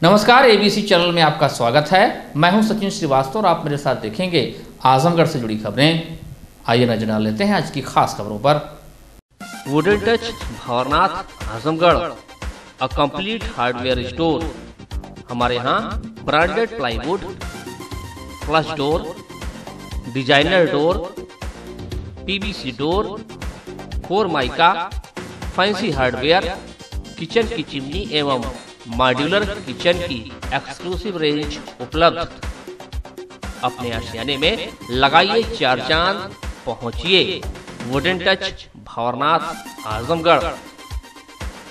नमस्कार, ABC channel में आपका स्वागत है। मैं हूं सचिन श्रीवास्तव और आप मेरे साथ देखेंगे आजमगढ़ से जुड़ी खबरें। आइए नजर डाल लेते हैं आज की खास खबरों पर। Wooden touch Bhanwarnath Azamgarh, a complete hardware store. हमारे यहाँ branded plywood, flush door, designer door, PVC door, formica, fancy hardware, kitchen की चिमनी एवं मॉड्यूलर किचन की एक्सक्लूसिव रेंज उपलब्ध। अपने आशियाने में लगाइए 4 चांद, पहुंचिए वुडन टच भंवरनाथ आजमगढ़।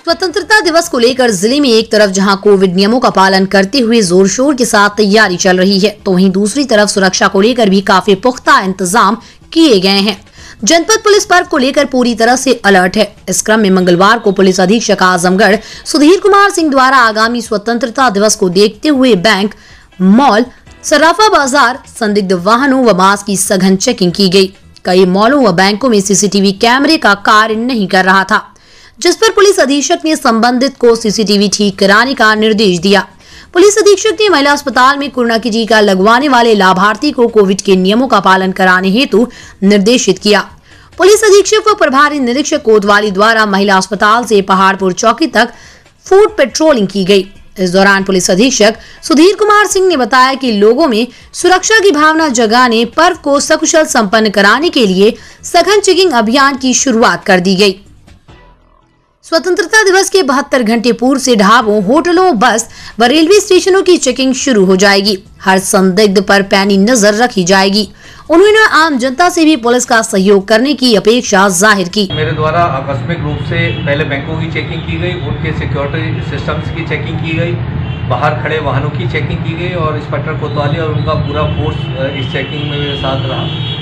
स्वतंत्रता दिवस को लेकर जिले में एक तरफ जहां कोविड नियमों का पालन करते हुए जोर शोर के साथ तैयारी चल रही है, तो वहीं दूसरी तरफ सुरक्षा को लेकर भी काफी पुख्ता इंतजाम किए गए हैं। जनपद पुलिस पर्व को लेकर पूरी तरह से अलर्ट है। इस क्रम में मंगलवार को पुलिस अधीक्षक आजमगढ़ सुधीर कुमार सिंह द्वारा आगामी स्वतंत्रता दिवस को देखते हुए बैंक, मॉल, सराफा बाजार, संदिग्ध वाहनों व मास्क की सघन चेकिंग की गई। कई मॉलों व बैंकों में सीसीटीवी कैमरे का कार्य नहीं कर रहा था, जिस पर पुलिस अधीक्षक ने संबंधित को सीसीटीवी ठीक कराने का निर्देश दिया। पुलिस अधीक्षक ने महिला अस्पताल में कोरोना की टीका लगवाने वाले लाभार्थी को कोविड के नियमों का पालन कराने हेतु निर्देशित किया। पुलिस अधीक्षक व प्रभारी निरीक्षक कोतवाली द्वारा महिला अस्पताल से पहाड़पुर चौकी तक फूट पेट्रोलिंग की गई। इस दौरान पुलिस अधीक्षक सुधीर कुमार सिंह ने बताया कि लोगों में सुरक्षा की भावना जगाने पर्व को सकुशल संपन्न कराने के लिए सघन चेकिंग अभियान की शुरुआत कर दी गई। स्वतंत्रता दिवस के 72 घंटे पूर्व से ढाबों, होटलों, बस व रेलवे स्टेशनों की चेकिंग शुरू हो जाएगी। हर संदिग्ध पर पैनी नजर रखी जाएगी। उन्होंने आम जनता से भी पुलिस का सहयोग करने की अपेक्षा जाहिर की। मेरे द्वारा आकस्मिक रूप से पहले बैंकों की चेकिंग की गई, उनके सिक्योरिटी सिस्टम्स की चेकिंग की गई, बाहर खड़े वाहनों की चेकिंग की गई और इंस्पेक्टर कोतवाली और उनका पूरा फोर्स इस चेकिंग में मेरे साथ रहा।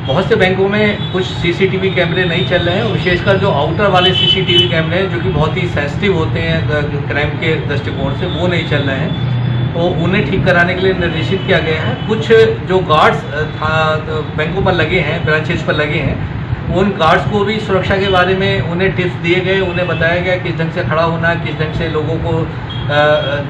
बहुत से बैंकों में कुछ सीसीटीवी कैमरे नहीं चल रहे हैं, विशेषकर जो आउटर वाले सीसीटीवी कैमरे हैं जो कि बहुत ही सेंसिटिव होते हैं क्राइम के दृष्टिकोण से, वो नहीं चल रहे हैं, तो उन्हें ठीक कराने के लिए निर्देशित किया गया है। कुछ जो गार्ड्स बैंकों पर लगे हैं, ब्रांचेज पर लगे हैं, उन गार्ड्स को भी सुरक्षा के बारे में उन्हें टिप्स दिए गए, उन्हें बताया गया किस ढंग से खड़ा होना है, किस ढंग से लोगों को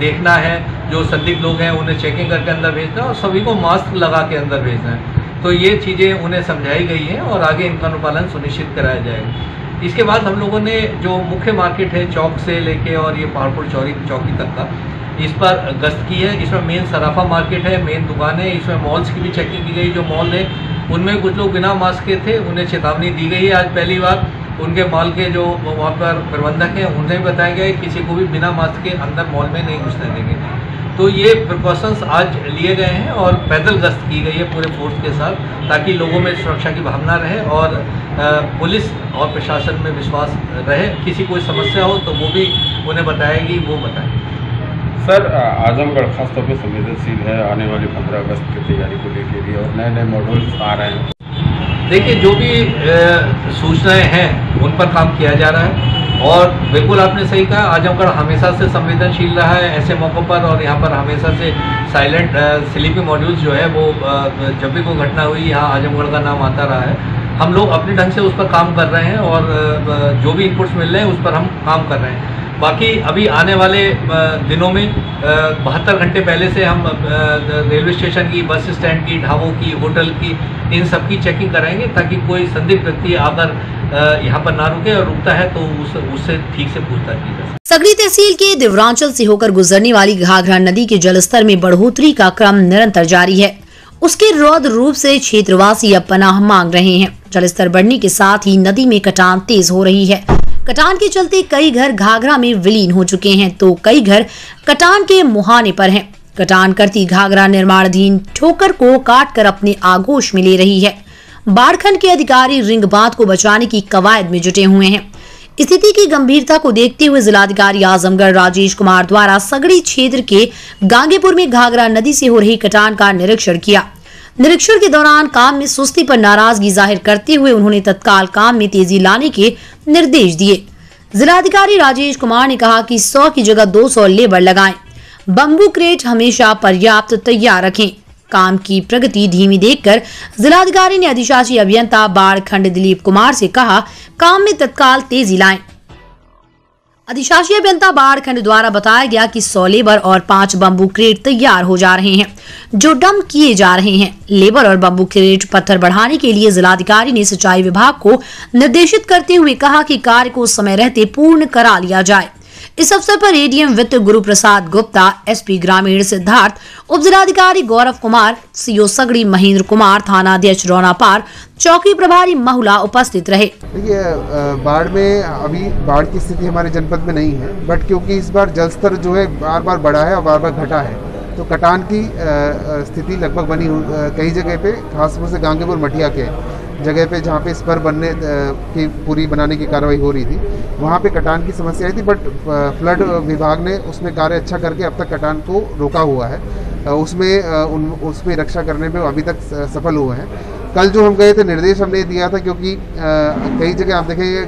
देखना है, जो संदिग्ध लोग हैं उन्हें चेकिंग करके अंदर भेजना है और सभी को मास्क लगा के अंदर भेजना है। तो ये चीज़ें उन्हें समझाई गई हैं और आगे इनका अनुपालन सुनिश्चित कराया जाएगा। इसके बाद हम लोगों ने जो मुख्य मार्केट है चौक से लेके और ये पहाड़पुर चौकी तक का, इस पर गश्त की है। इसमें मेन सराफा मार्केट है, मेन दुकान है, इसमें मॉल्स की भी चेकिंग की गई। जो मॉल है उनमें कुछ लोग बिना मास्क के थे, उन्हें चेतावनी दी गई है। आज पहली बार उनके मॉल के जो वहाँ पर प्रबंधक हैं उन्हें बताया गया है किसी को भी बिना मास्क के अंदर मॉल में नहीं घुसने देंगे। तो ये प्रिकॉशंस आज लिए गए हैं और पैदल गश्त की गई है पूरे फोर्स के साथ, ताकि लोगों में सुरक्षा की भावना रहे और पुलिस और प्रशासन में विश्वास रहे। किसी कोई समस्या हो तो वो भी उन्हें बताएगी, वो बताएं। सर, आजमगढ़ खासतौर पर संवेदनशील है आने वाले 15 अगस्त की तैयारी को लेकर भी और नए नए मॉडल्स आ रहे हैं। देखिए, जो भी सूचनाएं हैं उन पर काम किया जा रहा है और बिल्कुल आपने सही कहा, आजमगढ़ हमेशा से संवेदनशील रहा है ऐसे मौक़ों पर और यहाँ पर हमेशा से साइलेंट स्लीपिंग मॉड्यूल्स जो है वो जब भी कोई घटना हुई यहाँ आजमगढ़ का नाम आता रहा है। हम लोग अपने ढंग से उस पर काम कर रहे हैं और जो भी इनपुट्स मिल रहे हैं उस पर हम काम कर रहे हैं। बाकी अभी आने वाले दिनों में 72 घंटे पहले से हम रेलवे स्टेशन की, बस स्टैंड की, ढाबों की, होटल की, इन सब की चेकिंग कराएंगे ताकि कोई संदिग्ध व्यक्ति आकर यहाँ पर ना रुके और रुकता है तो उससे ठीक से पूछताछ की जाए। सगड़ी तहसील के देवरांचल से होकर गुजरने वाली घाघरा नदी के जलस्तर में बढ़ोतरी का क्रम निरंतर जारी है। उसके रौद्र रूप से क्षेत्रवासी अब पनाह मांग रहे हैं। जलस्तर बढ़ने के साथ ही नदी में कटान तेज हो रही है। कटान के चलते कई घर घाघरा में विलीन हो चुके हैं तो कई घर कटान के मुहाने पर हैं। कटान करती घाघरा निर्माणाधीन ठोकर को काटकर अपने आगोश में ले रही है। बाढ़खंड के अधिकारी रिंग बांध को बचाने की कवायद में जुटे हुए हैं। स्थिति की गंभीरता को देखते हुए जिलाधिकारी आजमगढ़ राजेश कुमार द्वारा सगड़ी क्षेत्र के गांगेपुर में घाघरा नदी से हो रही कटान का निरीक्षण किया। निरीक्षण के दौरान काम में सुस्ती पर नाराजगी जाहिर करते हुए उन्होंने तत्काल काम में तेजी लाने के निर्देश दिए। जिलाधिकारी राजेश कुमार ने कहा कि 100 की जगह 200 लेबर लगाएं। बम्बू क्रेट हमेशा पर्याप्त तैयार रखें। काम की प्रगति धीमी देखकर जिलाधिकारी ने अधिशासी अभियंता बाढ़खंड दिलीप कुमार से कहा काम में तत्काल तेजी लाएं। अधिशासी अभियंता बाढ़खंड द्वारा बताया गया कि 100 लेबर और 5 बम्बू क्रेट तैयार हो जा रहे हैं जो डंप किए जा रहे हैं। लेबर और बम्बू क्रेट पत्थर बढ़ाने के लिए जिलाधिकारी ने सिंचाई विभाग को निर्देशित करते हुए कहा कि कार्य को समय रहते पूर्ण करा लिया जाए। इस अवसर पर एडीएम वित्त गुरु प्रसाद गुप्ता, एसपी ग्रामीण सिद्धार्थ, उप जिलाधिकारी गौरव कुमार, सीओ सगड़ी महेंद्र कुमार, थाना अध्यक्ष रौनापार, चौकी प्रभारी महुला उपस्थित रहे। देखिए, बाढ़ में अभी बाढ़ की स्थिति हमारे जनपद में नहीं है, बट क्योंकि इस बार जल स्तर जो है बार बार बढ़ा है और बार बार घटा है, तो कटान की स्थिति लगभग बनी कई जगह पे, खासतौर से गांगीपुर मठिया के जगह पे जहाँ पे स्पर बनने की पूरी बनाने की कार्रवाई हो रही थी, वहाँ पे कटान की समस्या आई थी। बट फ्लड विभाग ने उसमें कार्य अच्छा करके अब तक कटान को रोका हुआ है, उसमें रक्षा करने में अभी तक सफल हुए हैं। कल जो हम गए थे, निर्देश हमने दिया था, क्योंकि कई जगह आप देखेंगे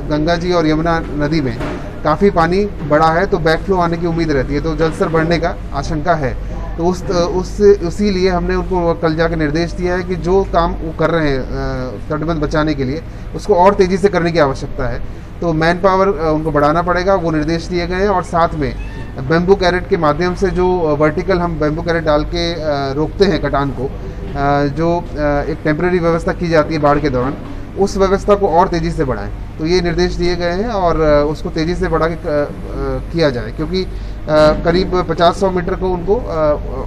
गंगा जी और यमुना नदी में काफ़ी पानी बढ़ा है, तो बैकफ्लो आने की उम्मीद रहती है, तो जल स्तर बढ़ने का आशंका है। तो उसी लिए हमने उनको कल जाकर निर्देश दिया है कि जो काम वो कर रहे हैं तटबंध बचाने के लिए, उसको और तेज़ी से करने की आवश्यकता है। तो मैन पावर उनको बढ़ाना पड़ेगा, वो निर्देश दिए गए हैं। और साथ में बेम्बू कैरेट के माध्यम से जो वर्टिकल हम बेम्बू कैरेट डाल के रोकते हैं कटान को, जो एक टेम्परेरी व्यवस्था की जाती है बाढ़ के दौरान, उस व्यवस्था को और तेज़ी से बढ़ाएं। तो ये निर्देश दिए गए हैं और उसको तेज़ी से बढ़ा के किया जाए, क्योंकि करीब 50-100 मीटर को उनको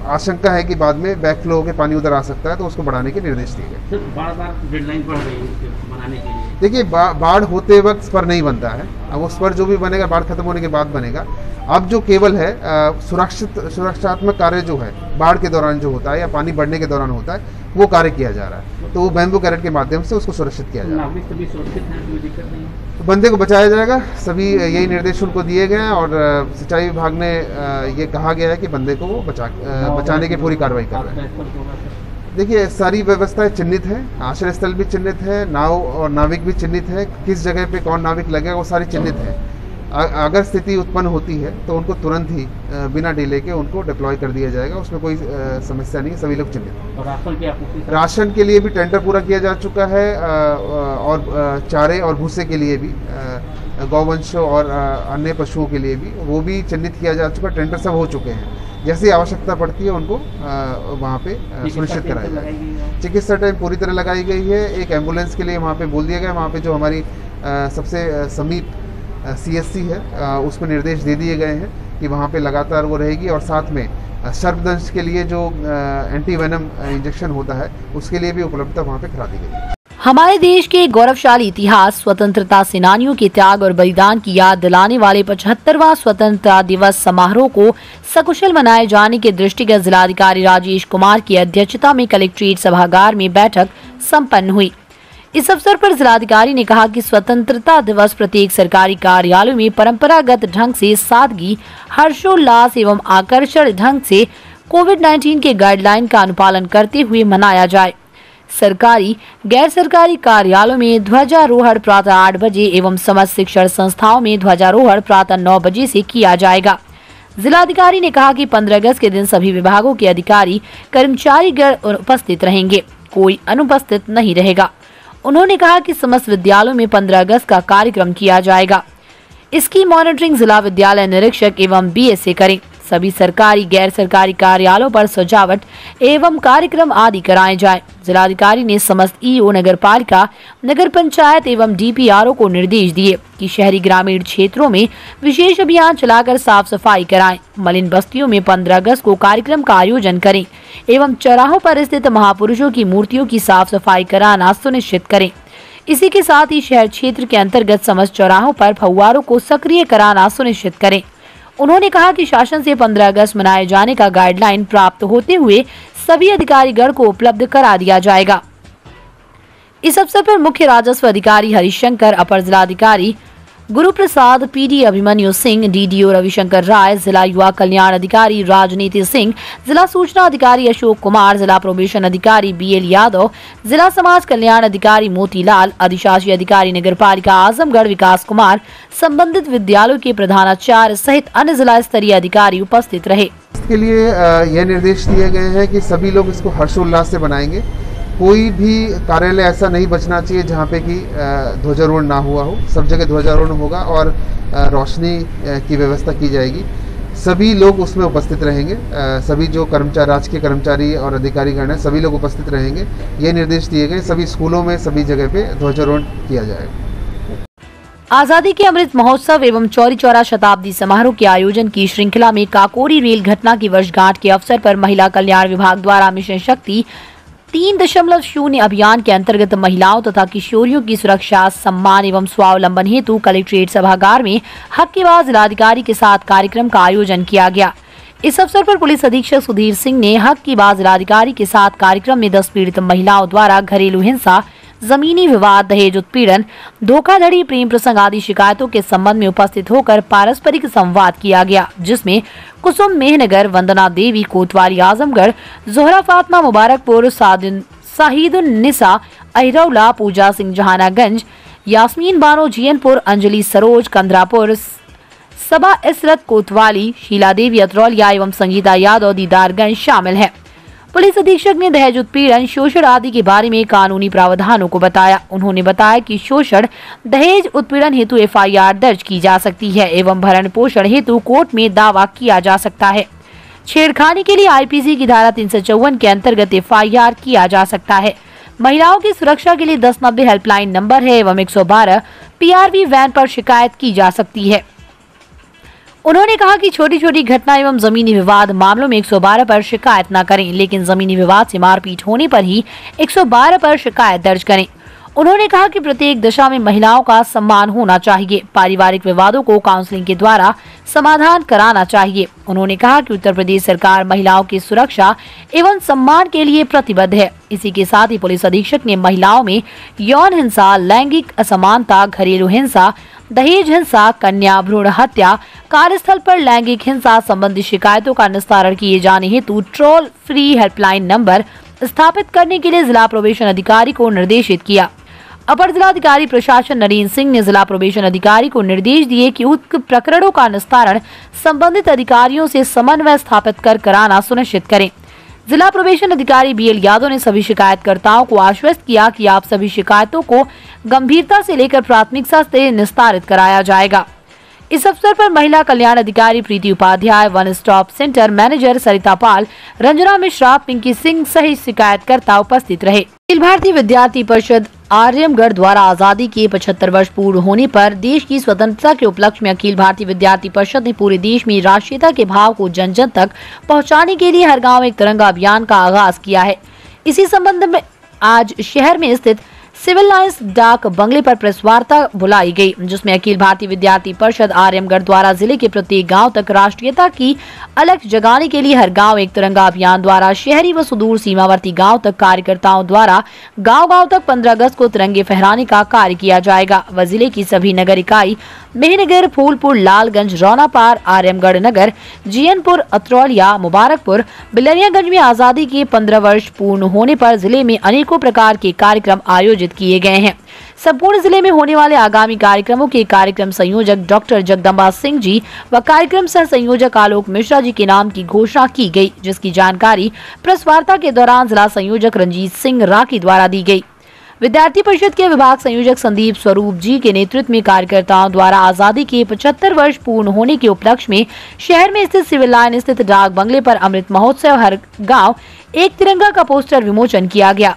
आशंका है कि बाद में बैकफ्लो होकर पानी उधर आ सकता है, तो उसको बढ़ाने के निर्देश दिए गए। बार-बार डेडलाइन बढ़ रही है बनाने के लिए। देखिए, बाढ़ होते वक्त स्पर नहीं बनता है, अब वो स्पर जो भी बनेगा बाढ़ खत्म होने के बाद बनेगा। अब जो केवल है सुरक्षात्मक कार्य जो है बाढ़ के दौरान जो होता है या पानी बढ़ने के दौरान होता है, वो कार्य किया जा रहा है। तो वो बैम्बू कैरेट के माध्यम से उसको सुरक्षित किया जा रहा है। नागरिक सभी सुरक्षित हैं, कोई दिक्कत नहीं है। तो बंदे को बचाया जाएगा, सभी यही निर्देश उनको दिए गए हैं और सिंचाई विभाग ने ये कहा गया है कि बंदे को वो बचाने की पूरी कार्रवाई कर रहे हैं। देखिए, सारी व्यवस्थाएं चिन्हित है, आश्रय स्थल भी चिन्हित है, नाव और नाविक भी चिन्हित है, किस जगह पे कौन नाविक लगेगा वो सारी चिन्हित है। अगर स्थिति उत्पन्न होती है तो उनको तुरंत ही बिना डिले के उनको डिप्लॉय कर दिया जाएगा, उसमें कोई समस्या नहीं है, सभी लोग चिन्हित। राशन के लिए भी टेंडर पूरा किया जा चुका है और चारे और भूसे के लिए भी, गौवंश और अन्य पशुओं के लिए भी वो भी चिन्हित किया जा चुका है। टेंडर सब हो चुके हैं, जैसी आवश्यकता पड़ती है उनको वहाँ पे सुनिश्चित कराया जाएगा। चिकित्सा टीम पूरी तरह लगाई गई है, एक एम्बुलेंस के लिए वहाँ पे बोल दिया गया, वहाँ पे जो हमारी सबसे समीप CSC है उसमें निर्देश दे दिए गए हैं कि वहाँ पे लगातार वो रहेगी। और साथ में सर्पदंश के लिए जो एंटी वेनम इंजेक्शन होता है उसके लिए भी उपलब्धता वहाँ पे करा दी गई है। हमारे देश के गौरवशाली इतिहास, स्वतंत्रता सेनानियों के त्याग और बलिदान की याद दिलाने वाले 75वां स्वतंत्रता दिवस समारोह को सकुशल मनाए जाने के दृष्टिगत जिलाधिकारी राजेश कुमार की अध्यक्षता में कलेक्ट्रेट सभागार में बैठक संपन्न हुई। इस अवसर पर जिलाधिकारी ने कहा कि स्वतंत्रता दिवस प्रत्येक सरकारी कार्यालयों में परंपरागत ढंग से सादगी, हर्षोल्लास एवं आकर्षण ढंग से कोविड-19 के गाइडलाइन का अनुपालन करते हुए मनाया जाए। सरकारी गैर सरकारी कार्यालयों में ध्वजारोहण प्रातः 8 बजे एवं समस्त शिक्षण संस्थाओं में ध्वजारोहण प्रातः 9 बजे से किया जाएगा। जिलाधिकारी ने कहा कि 15 अगस्त के दिन सभी विभागों के अधिकारी कर्मचारीगण उपस्थित रहेंगे, कोई अनुपस्थित नहीं रहेगा। उन्होंने कहा कि समस्त विद्यालयों में 15 अगस्त का कार्यक्रम किया जाएगा। इसकी मॉनिटरिंग जिला विद्यालय निरीक्षक एवं BSA करें। सभी सरकारी गैर सरकारी कार्यालयों पर सजावट एवं कार्यक्रम आदि कराए जाएं। जिलाधिकारी ने समस्त EO नगर पालिका, नगर पंचायत एवं DPRO को निर्देश दिए कि शहरी ग्रामीण क्षेत्रों में विशेष अभियान चलाकर साफ सफाई कराएं। मलिन बस्तियों में 15 अगस्त को कार्यक्रम का आयोजन करें एवं चौराहों पर स्थित महापुरुषों की मूर्तियों की साफ सफाई कराना सुनिश्चित करें। इसी के साथ ही शहर क्षेत्र के अंतर्गत समस्त चौराहों पर फव्वारों को सक्रिय कराना सुनिश्चित करें। उन्होंने कहा कि शासन से 15 अगस्त मनाए जाने का गाइडलाइन प्राप्त होते हुए सभी अधिकारीगण को उपलब्ध करा दिया जाएगा। इस अवसर पर मुख्य राजस्व अधिकारी हरिशंकर, अपर जिलाधिकारी गुरु प्रसाद, PD अभिमन्यु सिंह, DDO रविशंकर राय, जिला युवा कल्याण अधिकारी राजनीति सिंह, जिला सूचना अधिकारी अशोक कुमार, जिला प्रोबेशन अधिकारी BL यादव, जिला समाज कल्याण अधिकारी मोतीलाल, अधिशासी अधिकारी नगर पालिका आजमगढ़ विकास कुमार, संबंधित विद्यालयों के प्रधानाचार्य सहित अन्य जिला स्तरीय अधिकारी उपस्थित रहे। इसके लिए यह निर्देश दिए गए हैं कि सभी लोग इसको हर्षोल्लास से बनाएंगे। कोई भी कार्यालय ऐसा नहीं बचना चाहिए जहाँ पे कि ध्वजारोहण ना हुआ हो। सब जगह ध्वजारोहण होगा और रोशनी की व्यवस्था की जाएगी। सभी लोग उसमें उपस्थित रहेंगे। सभी जो कर्मचारी, राजकीय कर्मचारी और अधिकारीगण हैं, सभी लोग उपस्थित रहेंगे। ये निर्देश दिए गए। सभी स्कूलों में सभी जगह पे ध्वजारोहण किया जाएगा। आजादी के अमृत महोत्सव एवं चौरी चौरा शताब्दी समारोह के आयोजन की श्रृंखला में काकोरी रेल घटना की वर्षगांठ के अवसर पर महिला कल्याण विभाग द्वारा मिशन शक्ति 3.0 अभियान के अंतर्गत महिलाओं तथा किशोरियों की सुरक्षा, सम्मान एवं स्वावलंबन हेतु कलेक्ट्रेट सभागार में हक की बात जिलाधिकारी के साथ कार्यक्रम का आयोजन किया गया। इस अवसर पर पुलिस अधीक्षक सुधीर सिंह ने हक की बात जिलाधिकारी के साथ कार्यक्रम में 10 पीड़ित महिलाओं द्वारा घरेलू हिंसा, जमीनी विवाद, दहेज उत्पीड़न, धोखाधड़ी, प्रेम प्रसंग आदि शिकायतों के संबंध में उपस्थित होकर पारस्परिक संवाद किया गया, जिसमें कुसुम मेहनगर, वंदना देवी कोतवाली आजमगढ़, जोहरा फातमा मुबारकपुर, साहिदुन निसा अहिरौला, पूजा सिंह जहानागंज, यास्मीन बानो जियनपुर, अंजलि सरोज कंदरापुर, सबा इसरत कोतवाली, शीला देवी अतरौलिया एवं संगीता यादव दीदारगंज शामिल है। पुलिस अधीक्षक ने दहेज उत्पीड़न, शोषण आदि के बारे में कानूनी प्रावधानों को बताया। उन्होंने बताया कि शोषण, दहेज उत्पीड़न हेतु FIR दर्ज की जा सकती है एवं भरण पोषण हेतु कोर्ट में दावा किया जा सकता है। छेड़खानी के लिए IPC की धारा 354 के अंतर्गत FIR किया जा सकता है। महिलाओं की सुरक्षा के लिए 1090 हेल्पलाइन नंबर है एवं 112 PRV वैन पर शिकायत की जा सकती है। उन्होंने कहा कि छोटी छोटी घटना एवं जमीनी विवाद मामलों में 112 पर शिकायत न करें, लेकिन जमीनी विवाद से मारपीट होने पर ही 112 पर शिकायत दर्ज करें। उन्होंने कहा कि प्रत्येक दशा में महिलाओं का सम्मान होना चाहिए। पारिवारिक विवादों को काउंसलिंग के द्वारा समाधान कराना चाहिए। उन्होंने कहा कि उत्तर प्रदेश सरकार महिलाओं की सुरक्षा एवं सम्मान के लिए प्रतिबद्ध है। इसी के साथ ही पुलिस अधीक्षक ने महिलाओं में यौन हिंसा, लैंगिक असमानता, घरेलू हिंसा, दहेज हिंसा, कन्या भ्रूण हत्या, कार्यस्थल पर लैंगिक हिंसा संबंधी शिकायतों का निस्तारण किए जाने हेतु टोल फ्री हेल्पलाइन नंबर स्थापित करने के लिए जिला प्रोबेशन अधिकारी को निर्देशित किया। अपर जिलाधिकारी प्रशासन नरेंद्र सिंह ने जिला प्रोबेशन अधिकारी को निर्देश दिए कि उक्त प्रकरणों का निस्तारण संबंधित अधिकारियों से समन्वय स्थापित कर कराना सुनिश्चित करें। जिला प्रोबेशन अधिकारी BL यादव ने सभी शिकायतकर्ताओं को आश्वस्त किया कि आप सभी शिकायतों को गंभीरता से लेकर प्राथमिकता से निस्तारित कराया जाएगा। इस अवसर पर महिला कल्याण अधिकारी Preeti Upadhyay, one stop centre manager Sarita Pal, Ranjana Mishra, Pinky Singh सहित शिकायतकर्ता उपस्थित रहे। अखिल भारतीय विद्यार्थी परिषद आर्यमगढ़ द्वारा आजादी के 75 वर्ष पूर्ण होने पर देश की स्वतंत्रता के उपलक्ष्य में अखिल भारतीय विद्यार्थी परिषद ने पूरे देश में राष्ट्रीयता के भाव को जन जन तक पहुंचाने के लिए हर गांव में एक तिरंगा अभियान का आगाज किया है। इसी संबंध में आज शहर में स्थित सिविल लाइंस डाक बंगले पर प्रेस वार्ता बुलाई गई, जिसमें अखिल भारतीय विद्यार्थी परिषद आर्यमगढ़ द्वारा जिले के प्रत्येक गांव तक राष्ट्रीयता की अलख जगाने के लिए हर गांव एक तिरंगा अभियान द्वारा शहरी व सुदूर सीमावर्ती गांव तक कार्यकर्ताओं द्वारा गांव-गांव तक 15 अगस्त को तिरंगे फहराने का कार्य किया जाएगा व जिले की सभी नगर इकाई मेहनगर, फूलपुर, लालगंज, रौनापार, आर्यमगढ़ नगर, जियनपुर, अतरौलिया, मुबारकपुर, बिलरियागंज में आजादी के 15 वर्ष पूर्ण होने पर जिले में अनेकों प्रकार के कार्यक्रम आयोजित किए गए हैं। संपूर्ण जिले में होने वाले आगामी कार्यक्रमों के कार्यक्रम संयोजक डॉक्टर जगदम्बा सिंह जी व कार्यक्रम सह संयोजक आलोक मिश्रा जी के नाम की घोषणा की गई, जिसकी जानकारी प्रेस वार्ता के दौरान जिला संयोजक रंजीत सिंह राठी द्वारा दी गई। विद्यार्थी परिषद के विभाग संयोजक संदीप स्वरूप जी के नेतृत्व में कार्यकर्ताओं द्वारा आजादी के 75 वर्ष पूर्ण होने के उपलक्ष्य में शहर में स्थित सिविल लाइन स्थित डाक बंगले पर अमृत महोत्सव हर गांव एक तिरंगा का पोस्टर विमोचन किया गया।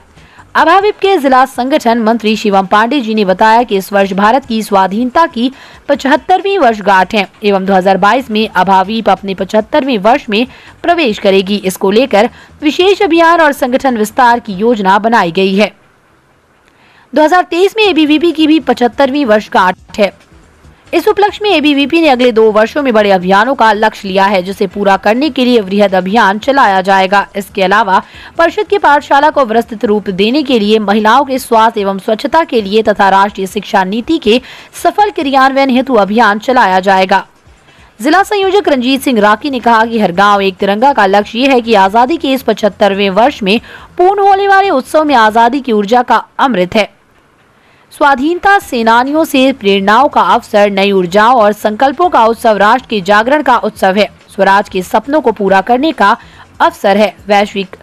अभाविप के जिला संगठन मंत्री शिवम पांडे जी ने बताया कि इस वर्ष भारत की स्वाधीनता की 75वीं वर्षगांठ है एवं 2022 में अभाविप अपने 75वें वर्ष में प्रवेश करेगी। इसको लेकर विशेष अभियान और संगठन विस्तार की योजना बनाई गई है। 2023 में ABVP की भी 75वीं वर्षगांठ है। इस उपलक्ष्य में ABVP ने अगले 2 वर्षों में बड़े अभियानों का लक्ष्य लिया है, जिसे पूरा करने के लिए वृहद अभियान चलाया जाएगा। इसके अलावा परिषद की पाठशाला को विस्तृत रूप देने के लिए महिलाओं के स्वास्थ्य एवं स्वच्छता के लिए तथा राष्ट्रीय शिक्षा नीति के सफल क्रियान्वयन हेतु अभियान चलाया जाएगा। जिला संयोजक रंजीत सिंह राठी ने कहा कि हर गांव एक तिरंगा का लक्ष्य ये है कि आजादी के इस 75वें वर्ष में पूर्ण होने वाले उत्सव में आजादी की ऊर्जा का अमृत है। स्वाधीनता सेनानियों से प्रेरणाओं का अवसर, नई ऊर्जाओं और संकल्पों का उत्सव, राष्ट्र के जागरण का उत्सव है, स्वराज के सपनों को पूरा करने का अवसर है। वैश्विक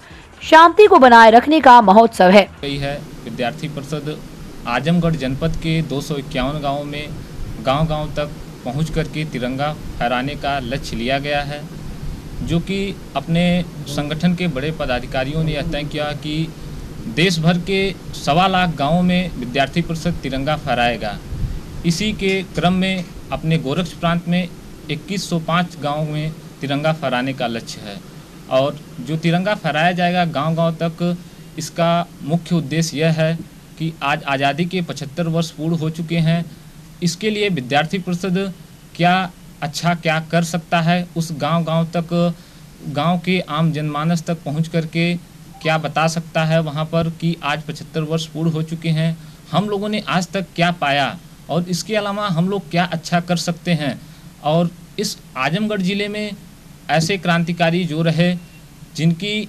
शांति को बनाए रखने का महोत्सव है। गई है विद्यार्थी परिषद आजमगढ़ जनपद के 251 गाँवों में गांव-गांव तक पहुंच करके तिरंगा फहराने का लक्ष्य लिया गया है, जो कि अपने संगठन के बड़े पदाधिकारियों ने यह तय किया कि देश भर के 1.25 लाख गाँवों में विद्यार्थी परिषद तिरंगा फहराएगा। इसी के क्रम में अपने गोरक्ष प्रांत में 2105 गाँव में तिरंगा फहराने का लक्ष्य है और जो तिरंगा फहराया जाएगा गांव-गांव तक, इसका मुख्य उद्देश्य यह है कि आज आज़ादी के 75 वर्ष पूर्ण हो चुके हैं। इसके लिए विद्यार्थी परिषद क्या कर सकता है, उस गांव-गांव तक, गांव के आम जनमानस तक पहुंच करके क्या बता सकता है वहां पर कि आज 75 वर्ष पूर्ण हो चुके हैं, हम लोगों ने आज तक क्या पाया और इसके अलावा हम लोग क्या अच्छा कर सकते हैं। और इस आजमगढ़ ज़िले में ऐसे क्रांतिकारी जो रहे, जिनकी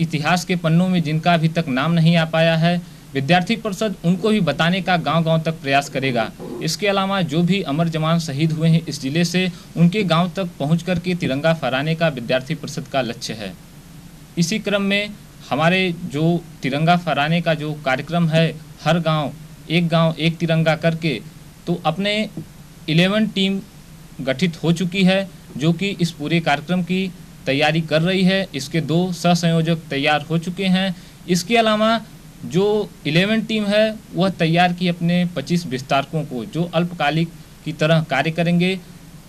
इतिहास के पन्नों में जिनका अभी तक नाम नहीं आ पाया है, विद्यार्थी परिषद उनको भी बताने का गांव-गांव तक प्रयास करेगा। इसके अलावा जो भी अमर जवान शहीद हुए हैं इस ज़िले से, उनके गांव तक पहुंच करके तिरंगा फहराने का विद्यार्थी परिषद का लक्ष्य है। इसी क्रम में हमारे जो तिरंगा फहराने का जो कार्यक्रम है, हर गांव एक तिरंगा करके, तो अपने 11 टीम गठित हो चुकी है, जो कि इस पूरे कार्यक्रम की तैयारी कर रही है। इसके 2 सहसंयोजक तैयार हो चुके हैं। इसके अलावा जो 11 टीम है वह तैयार की अपने 25 विस्तारकों को, जो अल्पकालिक की तरह कार्य करेंगे।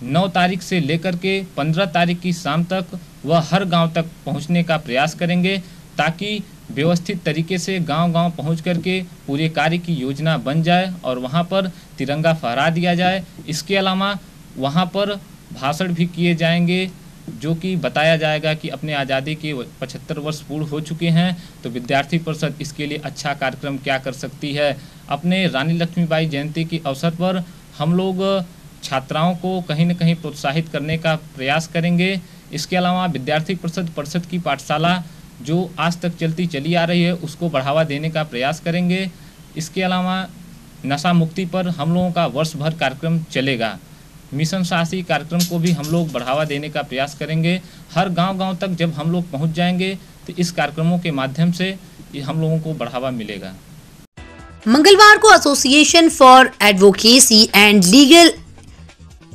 9 तारीख से लेकर के 15 तारीख की शाम तक वह हर गांव तक पहुंचने का प्रयास करेंगे, ताकि व्यवस्थित तरीके से गांव-गांव पहुंच करके पूरे कार्य की योजना बन जाए और वहां पर तिरंगा फहरा दिया जाए। इसके अलावा वहां पर भाषण भी किए जाएंगे, जो कि बताया जाएगा कि अपने आज़ादी के 75 वर्ष पूर्ण हो चुके हैं, तो विद्यार्थी परिषद इसके लिए अच्छा कार्यक्रम क्या कर सकती है। अपने रानी लक्ष्मीबाई जयंती के अवसर पर हम लोग छात्राओं को कहीं न कहीं प्रोत्साहित करने का प्रयास करेंगे। इसके अलावा विद्यार्थी परिषद की पाठशाला जो आज तक चली आ रही है, उसको बढ़ावा देने का प्रयास करेंगे। इसके अलावा नशा मुक्ति पर हम लोगों का वर्ष भर कार्यक्रम चलेगा। मिशन साहसी कार्यक्रम को भी हम लोग बढ़ावा देने का प्रयास करेंगे। हर गांव-गांव तक जब हम लोग पहुंच जाएंगे तो इस कार्यक्रमों के माध्यम से हम लोगों को बढ़ावा मिलेगा। मंगलवार को association for advocacy and legal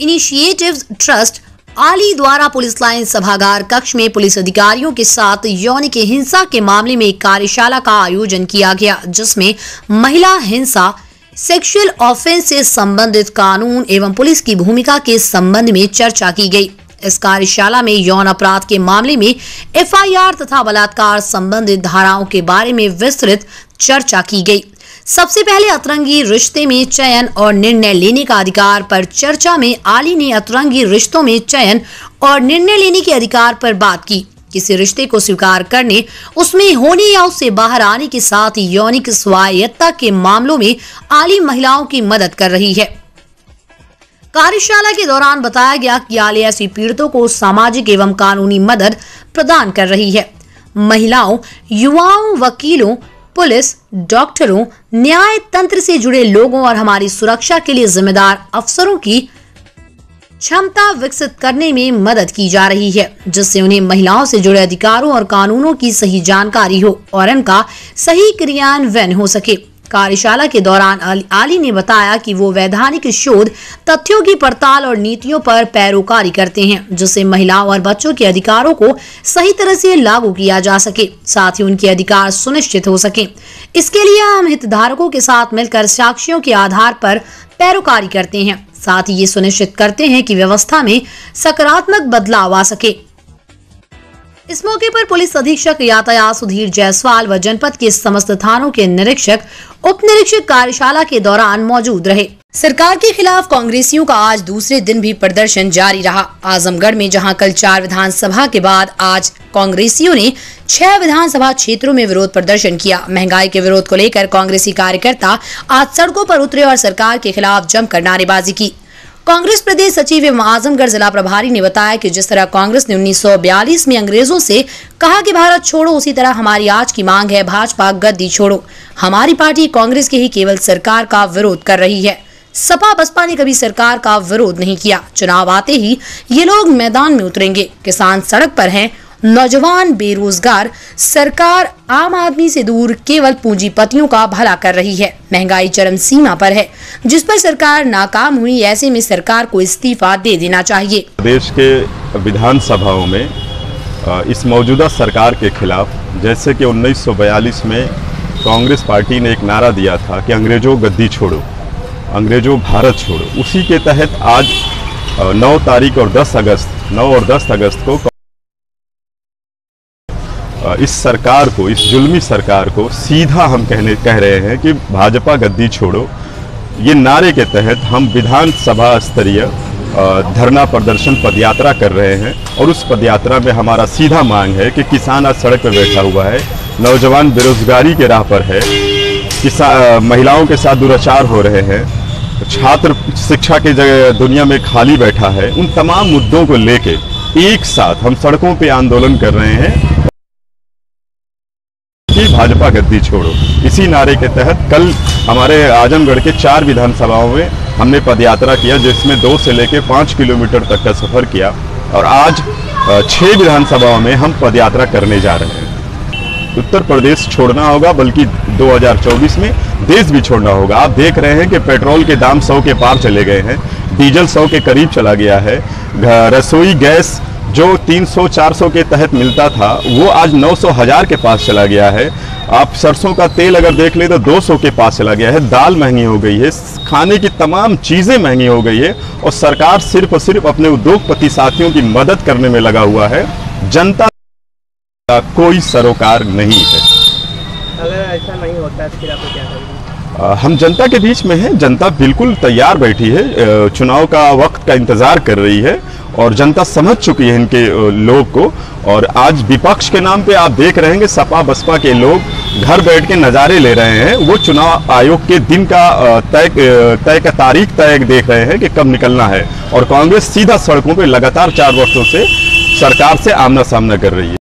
initiatives trust आली द्वारा पुलिस लाइन सभागार कक्ष में पुलिस अधिकारियों के साथ यौनिक हिंसा के मामले में एक कार्यशाला का आयोजन किया गया, जिसमें महिला हिंसा, सेक्सुअल ऑफेंस से संबंधित कानून एवं पुलिस की भूमिका के संबंध में चर्चा की गई। इस कार्यशाला में यौन अपराध के मामले में एफआईआर तथा बलात्कार संबंधित धाराओं के बारे में विस्तृत चर्चा की गई। सबसे पहले अतरंगी रिश्ते में चयन और निर्णय लेने का अधिकार पर चर्चा में आली ने अतरंगी रिश्तों में चयन और निर्णय लेने के अधिकार पर बात की। किसी रिश्ते को स्वीकार करने, उसमें होने या उससे बाहर आने के साथ यौनिक स्वायत्तता के मामलों में आली महिलाओं की मदद कर रही है। कार्यशाला के दौरान बताया गया कि आली ऐसी पीड़ितों को सामाजिक एवं कानूनी मदद प्रदान कर रही है। महिलाओं, युवाओं, वकीलों, पुलिस, डॉक्टरों, न्याय तंत्र से जुड़े लोगों और हमारी सुरक्षा के लिए जिम्मेदार अफसरों की क्षमता विकसित करने में मदद की जा रही है, जिससे उन्हें महिलाओं से जुड़े अधिकारों और कानूनों की सही जानकारी हो और इनका सही क्रियान्वयन हो सके। कार्यशाला के दौरान आली ने बताया कि वो वैधानिक शोध, तथ्यों की पड़ताल और नीतियों पर पैरोकारी करते हैं, जिससे महिलाओं और बच्चों के अधिकारों को सही तरह से लागू किया जा सके, साथ ही उनके अधिकार सुनिश्चित हो सके। इसके लिए हम हितधारकों के साथ मिलकर साक्ष्यों के आधार पर पैरोकारी करते हैं, साथ ही ये सुनिश्चित करते हैं कि व्यवस्था में सकारात्मक बदलाव आ सके। इस मौके पर पुलिस अधीक्षक यातायात सुधीर जायसवाल व जनपद के समस्त थानों के निरीक्षक, उप निरीक्षक कार्यशाला के दौरान मौजूद रहे। सरकार के खिलाफ कांग्रेसियों का आज दूसरे दिन भी प्रदर्शन जारी रहा। आजमगढ़ में जहां कल 4 विधानसभा के बाद आज कांग्रेसियों ने 6 विधानसभा क्षेत्रों में विरोध प्रदर्शन किया। महंगाई के विरोध को लेकर कांग्रेसी कार्यकर्ता आज सड़कों पर उतरे और सरकार के खिलाफ जमकर नारेबाजी की। कांग्रेस प्रदेश सचिव एवं आजमगढ़ जिला प्रभारी ने बताया कि जिस तरह कांग्रेस ने 1942 में अंग्रेजों से कहा कि भारत छोड़ो, उसी तरह हमारी आज की मांग है भाजपा गद्दी छोड़ो। हमारी पार्टी कांग्रेस के ही केवल सरकार का विरोध कर रही है। सपा बसपा ने कभी सरकार का विरोध नहीं किया। चुनाव आते ही ये लोग मैदान में उतरेंगे। किसान सड़क पर हैं नौजवान बेरोजगार, सरकार आम आदमी से दूर केवल पूंजीपतियों का भला कर रही है। महंगाई चरम सीमा पर है, जिस पर सरकार नाकाम हुई। ऐसे में सरकार को इस्तीफा दे देना चाहिए। देश के विधानसभाओं में इस मौजूदा सरकार के खिलाफ, जैसे कि 1942 में कांग्रेस पार्टी ने एक नारा दिया था कि अंग्रेजों गद्दी छोड़ो, अंग्रेजों भारत छोड़ो, उसी के तहत आज 9 तारीख और 10 अगस्त को इस सरकार को, इस जुल्मी सरकार को सीधा हम कह रहे हैं कि भाजपा गद्दी छोड़ो। ये नारे के तहत हम विधानसभा स्तरीय धरना प्रदर्शन पदयात्रा कर रहे हैं और उस पदयात्रा में हमारा सीधा मांग है कि किसान आज सड़क पर बैठा हुआ है, नौजवान बेरोजगारी के राह पर है, महिलाओं के साथ दुराचार हो रहे हैं, छात्र शिक्षा के दुनिया में खाली बैठा है। उन तमाम मुद्दों को लेके एक साथ हम सड़कों पे आंदोलन कर रहे हैं कि भाजपा गद्दी छोड़ो। इसी नारे के तहत कल हमारे आजमगढ़ के 4 विधानसभाओं में हमने पदयात्रा किया, जिसमें 2 से लेकर 5 किलोमीटर तक का सफर किया और आज 6 विधानसभाओं में हम पदयात्रा करने जा रहे हैं। उत्तर प्रदेश छोड़ना होगा, बल्कि 2024 में देश भी छोड़ना होगा। आप देख रहे हैं कि पेट्रोल के दाम 100 के पार चले गए हैं, डीजल 100 के करीब चला गया है, रसोई गैस जो 300-400 के तहत मिलता था वो आज 900-1000 के पास चला गया है। आप सरसों का तेल अगर देख ले तो 200 के पास चला गया है। दाल महंगी हो गई है, खाने की तमाम चीज़ें महंगी हो गई है और सरकार सिर्फ और सिर्फ अपने उद्योगपति साथियों की मदद करने में लगा हुआ है। जनता का कोई सरोकार नहीं है। अगर ऐसा नहीं होता तो फिर आप क्या करेंगे? हम जनता के बीच में हैं, जनता बिल्कुल तैयार बैठी है, चुनाव का वक्त का इंतज़ार कर रही है और जनता समझ चुकी है इनके लोग को। और आज विपक्ष के नाम पे आप देख रहे हैं कि सपा बसपा के लोग घर बैठ के नज़ारे ले रहे हैं। वो चुनाव आयोग के दिन का तारीख तय देख रहे हैं कि कब निकलना है और कांग्रेस सीधा सड़कों पे लगातार 4 वर्षों से सरकार से आमना सामना कर रही है।